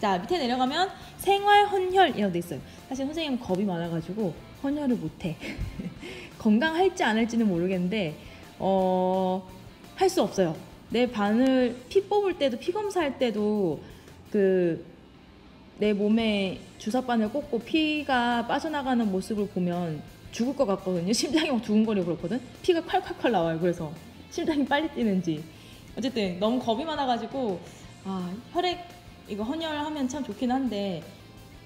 자, 밑에 내려가면 생활헌혈이라고 돼 있어요. 사실 선생님은 겁이 많아가지고 헌혈을 못해. 건강할지 안 할지는 모르겠는데 할 수 없어요. 내 바늘 피 뽑을 때도 피 검사할 때도 내 몸에 주사바늘 꽂고 피가 빠져나가는 모습을 보면 죽을 것 같거든요. 심장이 막 두근거리고 그렇거든. 피가 콸콸콸 나와요. 그래서 심장이 빨리 뛰는지. 어쨌든 너무 겁이 많아가지고 혈액 이거 헌혈하면 참 좋긴 한데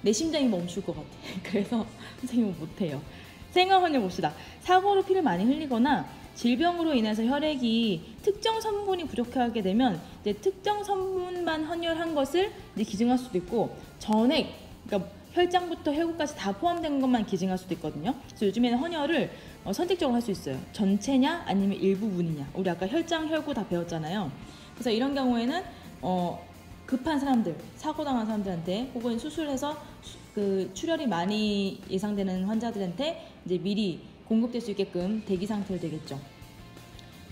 내 심장이 멈출 것 같아. 그래서 선생님은 못해요. 생활헌혈 봅시다. 사고로 피를 많이 흘리거나 질병으로 인해서 혈액이 특정 성분이 부족하게 되면 이제 특정 성분만 헌혈한 것을 이제 기증할 수도 있고, 전액, 그러니까 혈장부터 혈구까지 다 포함된 것만 기증할 수도 있거든요. 그래서 요즘에는 헌혈을 선택적으로 할 수 있어요. 전체냐 아니면 일부분이냐. 우리 아까 혈장, 혈구 다 배웠잖아요. 그래서 이런 경우에는 급한 사람들, 사고당한 사람들한테 혹은 수술해서 출혈이 많이 예상되는 환자들한테 이제 미리 공급될 수 있게끔 대기 상태로 되겠죠.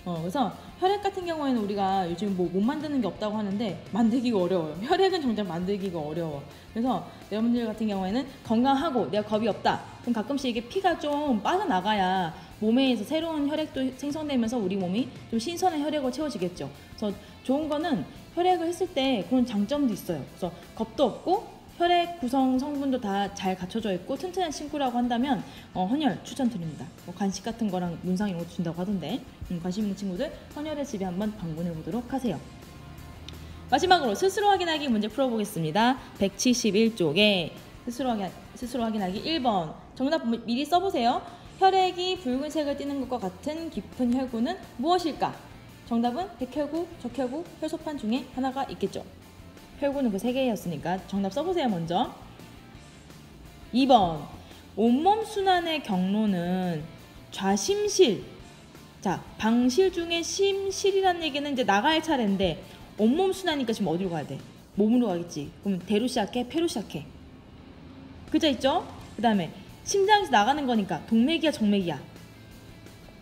그래서 혈액 같은 경우에는 우리가 요즘 못 만드는 게 없다고 하는데 만들기가 어려워요. 혈액은 정작 만들기가 어려워. 그래서 여러분들 같은 경우에는 건강하고 내가 겁이 없다. 그럼 가끔씩 이게 피가 좀 빠져나가야 몸에서 새로운 혈액도 생성되면서 우리 몸이 좀 신선한 혈액을 채워지겠죠. 그래서 좋은 거는 혈액을 했을 때 그런 장점도 있어요. 그래서 겁도 없고 혈액 구성 성분도 다 잘 갖춰져 있고 튼튼한 친구라고 한다면 헌혈 추천드립니다. 간식 같은 거랑 문상 이런 것도 준다고 하던데 관심 있는 친구들 헌혈의 집에 한번 방문해 보도록 하세요. 마지막으로 스스로 확인하기 문제 풀어보겠습니다. 171쪽에 스스로 확인하기 1번 정답 미리 써보세요. 혈액이 붉은색을 띠는 것과 같은 깊은 혈구는 무엇일까? 정답은 백혈구, 적혈구, 혈소판 중에 하나가 있겠죠. 혈구는 그 3개였으니까 정답 써보세요. 먼저 2번 온몸 순환의 경로는 좌심실. 자, 방실 중에 심실이라는 얘기는 이제 나갈 차례인데 온몸 순환이니까 지금 어디로 가야 돼? 몸으로 가겠지. 그럼 대로 시작해? 폐로 시작해? 그자 있죠? 그 다음에 심장에서 나가는 거니까 동맥이야 정맥이야?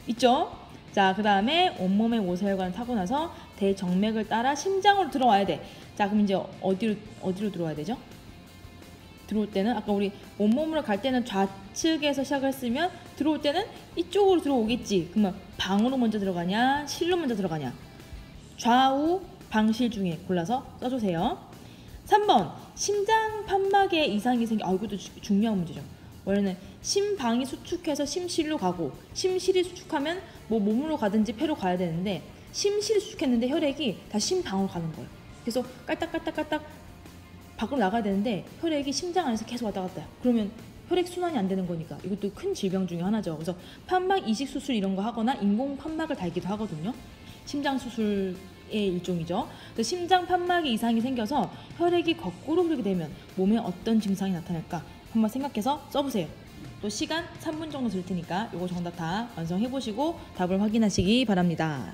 있죠? 자, 그 다음에 온몸의 모세혈관을 타고 나서 대정맥을 따라 심장으로 들어와야 돼. 자, 그럼 이제 어디로 들어와야 되죠? 들어올 때는 아까 우리 온몸으로 갈 때는 좌측에서 시작을 했으면 들어올 때는 이쪽으로 들어오겠지. 그러면 방으로 먼저 들어가냐 실로 먼저 들어가냐? 좌우 방실 중에 골라서 써주세요. 3번 심장 판막에 이상이 이것도 중요한 문제죠. 원래는 심방이 수축해서 심실로 가고 심실이 수축하면 뭐 몸으로 가든지 폐로 가야 되는데 심실이 수축했는데 혈액이 다 심방으로 가는 거예요. 그래서 깔딱깔딱깔딱 밖으로 나가야 되는데 혈액이 심장 안에서 계속 왔다 갔다. 그러면 혈액 순환이 안 되는 거니까 이것도 큰 질병 중에 하나죠. 그래서 판막 이식 수술 이런 거 하거나 인공 판막을 달기도 하거든요. 심장 수술의 일종이죠. 그래서 심장 판막에 이상이 생겨서 혈액이 거꾸로 흐르게 되면 몸에 어떤 증상이 나타날까 한번 생각해서 써보세요. 또 시간 3분 정도 들 테니까 이거 정답 다 완성해보시고 답을 확인하시기 바랍니다.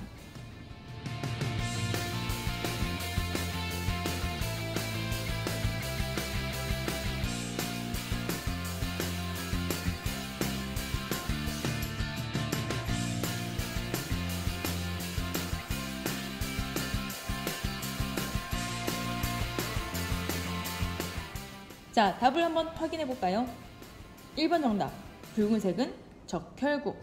자, 답을 한번 확인해 볼까요? 1번 정답. 붉은색은 적혈구.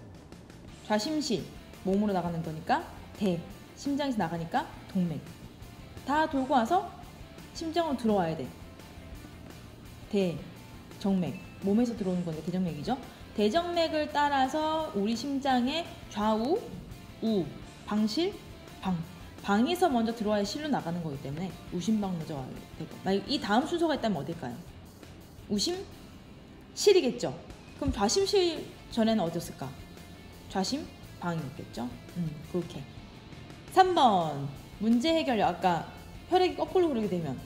좌심실, 몸으로 나가는 거니까 대, 심장에서 나가니까 동맥. 다 돌고 와서 심장으로 들어와야 돼. 대, 정맥. 몸에서 들어오는 거니까 대정맥이죠. 대정맥을 따라서 우리 심장의 좌우, 우, 방실, 방. 방에서 먼저 들어와야 실로 나가는 거기 때문에 우심방 먼저 와야 되고. 만약 이 다음 순서가 있다면 어딜까요? 우심? 실이겠죠. 그럼 좌심실 전에는 어디였을까? 좌심? 방이었겠죠. 그렇게. 3번 문제 해결력. 아까 혈액이 거꾸로 흐르게 되면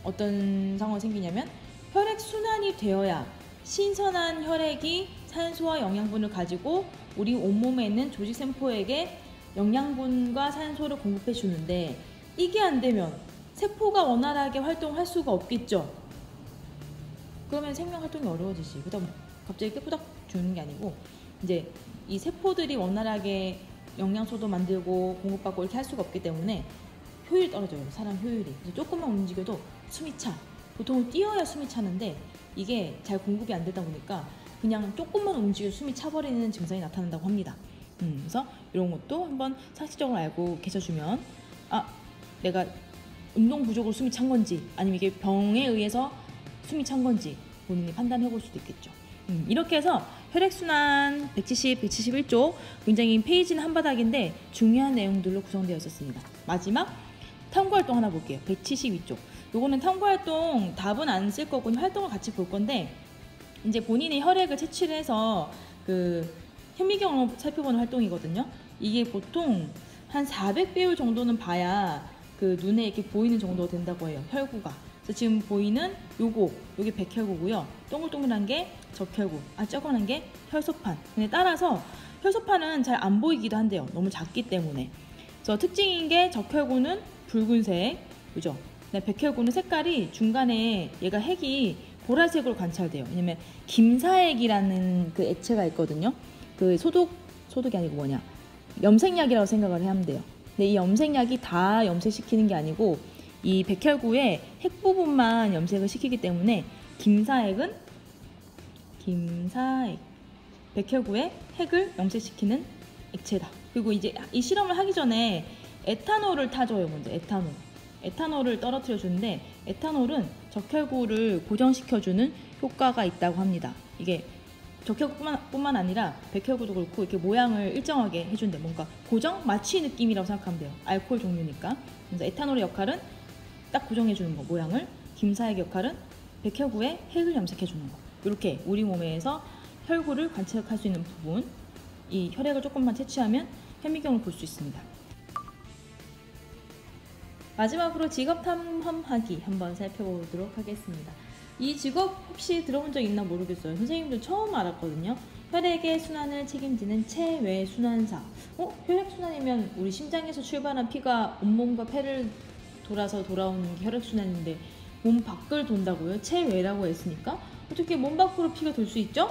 어떤 상황이 생기냐면 혈액 순환이 되어야 신선한 혈액이 산소와 영양분을 가지고 우리 온몸에 있는 조직세포에게 영양분과 산소를 공급해 주는데 이게 안 되면 세포가 원활하게 활동할 수가 없겠죠. 그러면 생명 활동이 어려워지지. 그다음 갑자기 깨부닥 주는 게 아니고 이제 이 세포들이 원활하게 영양소도 만들고 공급받고 이렇게 할 수가 없기 때문에 효율이 떨어져요. 사람 효율이. 그래서 조금만 움직여도 숨이 차. 보통 뛰어야 숨이 차는데 이게 잘 공급이 안 되다 보니까 그냥 조금만 움직여 숨이 차버리는 증상이 나타난다고 합니다. 그래서 이런 것도 한번 상식적으로 알고 계셔주면 내가 운동 부족으로 숨이 찬 건지 아니면 이게 병에 의해서 숨이 찬 건지 본인이 판단해 볼 수도 있겠죠. 이렇게 해서 혈액순환 170, 171조 굉장히 페이지는 한바닥인데 중요한 내용들로 구성되어 있었습니다. 마지막 탐구활동 하나 볼게요. 172조. 요거는 탐구활동 답은 안 쓸 거고 활동을 같이 볼 건데 이제 본인의 혈액을 채취를 해서 그 현미경을 살펴보는 활동이거든요. 이게 보통 한 400배율 정도는 봐야 그 눈에 이렇게 보이는 정도가 된다고 해요. 혈구가. 그래서 지금 보이는 요게 백혈구고요. 동글동글한 게 적혈구, 조그만한 게 혈소판. 근데 따라서 혈소판은 잘 안 보이기도 한데요. 너무 작기 때문에. 그래서 특징인 게 적혈구는 붉은색, 그죠? 근데 백혈구는 색깔이 중간에 얘가 핵이 보라색으로 관찰돼요. 왜냐면 김사액이라는 그 액체가 있거든요. 그 소독이 아니고 뭐냐, 염색약이라고 생각을 하면 돼요. 근데 이 염색약이 다 염색시키는 게 아니고 이 백혈구의 핵 부분만 염색을 시키기 때문에 백혈구의 핵을 염색시키는 액체다. 그리고 이제 이 실험을 하기 전에 에탄올을 타줘요. 먼저 에탄올을 떨어뜨려 주는데 에탄올은 적혈구를 고정시켜주는 효과가 있다고 합니다. 이게 적혈구뿐만 아니라 백혈구도 그렇고 이렇게 모양을 일정하게 해준대. 뭔가 고정 마취 느낌이라고 생각하면 돼요. 알코올 종류니까. 그래서 에탄올의 역할은 딱 고정해주는 거, 모양을. 김사액의 역할은 백혈구의 핵을 염색해주는 거. 이렇게 우리 몸에서 혈구를 관측할 수 있는 부분, 이 혈액을 조금만 채취하면 현미경을 볼 수 있습니다. 마지막으로 직업 탐험하기 한번 살펴보도록 하겠습니다. 이 직업 혹시 들어본 적 있나 모르겠어요. 선생님도 처음 알았거든요. 혈액의 순환을 책임지는 체외순환사. 혈액순환이면 우리 심장에서 출발한 피가 온몸과 폐를 돌아서 돌아오는 게 혈액순환인데 몸 밖을 돈다고요? 체외라고 했으니까 어떻게 몸 밖으로 피가 돌 수 있죠?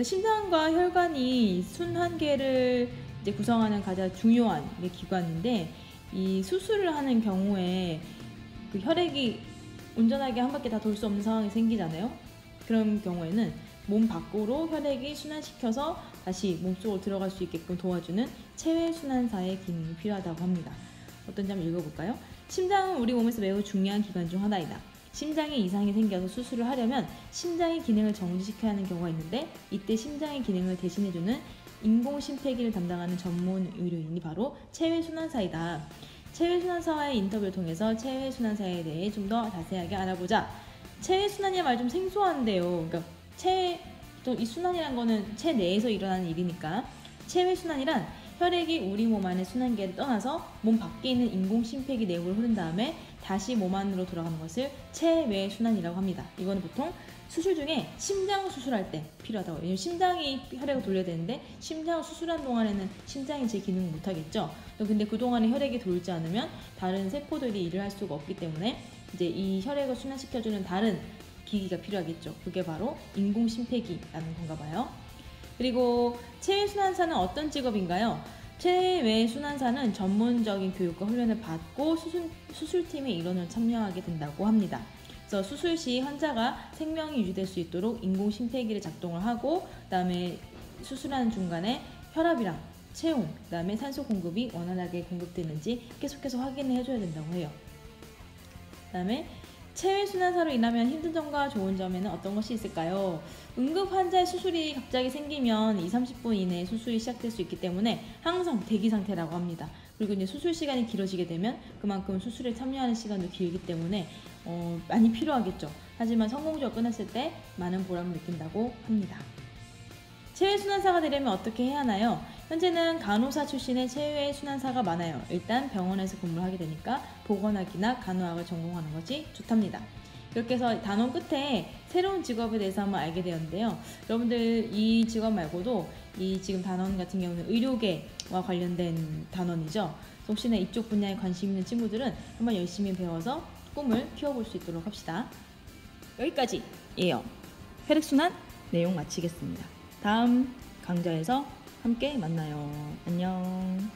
심장과 혈관이 순환계를 이제 구성하는 가장 중요한 기관인데 이 수술을 하는 경우에 그 혈액이 온전하게 한 바퀴 다 돌 수 없는 상황이 생기잖아요. 그런 경우에는 몸 밖으로 혈액이 순환시켜서 다시 몸속으로 들어갈 수 있게끔 도와주는 체외순환사의 기능이 필요하다고 합니다. 어떤지 한번 읽어볼까요? 심장은 우리 몸에서 매우 중요한 기관 중 하나이다. 심장에 이상이 생겨서 수술을 하려면 심장의 기능을 정지시켜야 하는 경우가 있는데 이때 심장의 기능을 대신해주는 인공심폐기를 담당하는 전문 의료인이 바로 체외순환사이다. 체외순환사와의 인터뷰를 통해서 체외순환사에 대해 좀 더 자세하게 알아보자. 체외순환이란 말 좀 생소한데요. 그러니까 이 순환이란 거는 체 내에서 일어나는 일이니까 체외순환이란 혈액이 우리 몸 안의 순환계를 떠나서 몸 밖에 있는 인공심폐기 내부로 흐른 다음에 다시 몸 안으로 돌아가는 것을 체외순환이라고 합니다. 이거는 보통 수술 중에 심장 수술할 때 필요하다고. 왜냐면 심장이 혈액을 돌려야 되는데 심장 수술한 동안에는 심장이 제 기능을 못하겠죠. 근데 그동안에 혈액이 돌지 않으면 다른 세포들이 일을 할 수가 없기 때문에 이제 이 혈액을 순환시켜주는 다른 기기가 필요하겠죠. 그게 바로 인공심폐기라는 건가 봐요. 그리고 체외순환사는 어떤 직업인가요? 체외순환사는 전문적인 교육과 훈련을 받고 수술팀의 일원을 참여하게 된다고 합니다. 그래서 수술 시 환자가 생명이 유지될 수 있도록 인공심폐기를 작동을 하고 그다음에 수술하는 중간에 혈압이랑 체온, 그다음에 산소 공급이 원활하게 공급되는지 계속해서 확인을 해줘야 된다고 해요. 그다음에 체외순환사로 인하면 힘든 점과 좋은 점에는 어떤 것이 있을까요? 응급 환자의 수술이 갑자기 생기면 20-30분 이내에 수술이 시작될 수 있기 때문에 항상 대기 상태라고 합니다. 그리고 이제 수술 시간이 길어지게 되면 그만큼 수술에 참여하는 시간도 길기 때문에 많이 필요하겠죠. 하지만 성공적으로 끝났을 때 많은 보람을 느낀다고 합니다. 체외순환사가 되려면 어떻게 해야 하나요? 현재는 간호사 출신의 체외순환사가 많아요. 일단 병원에서 근무를 하게 되니까 보건학이나 간호학을 전공하는 것이 좋답니다. 이렇게 해서 단원 끝에 새로운 직업에 대해서 한번 알게 되었는데요. 여러분들 이 직업 말고도 이 지금 단원 같은 경우는 의료계와 관련된 단원이죠. 혹시나 이쪽 분야에 관심 있는 친구들은 한번 열심히 배워서 꿈을 키워볼 수 있도록 합시다. 여기까지예요. 혈액순환 내용 마치겠습니다. 다음 강좌에서 함께 만나요. 안녕.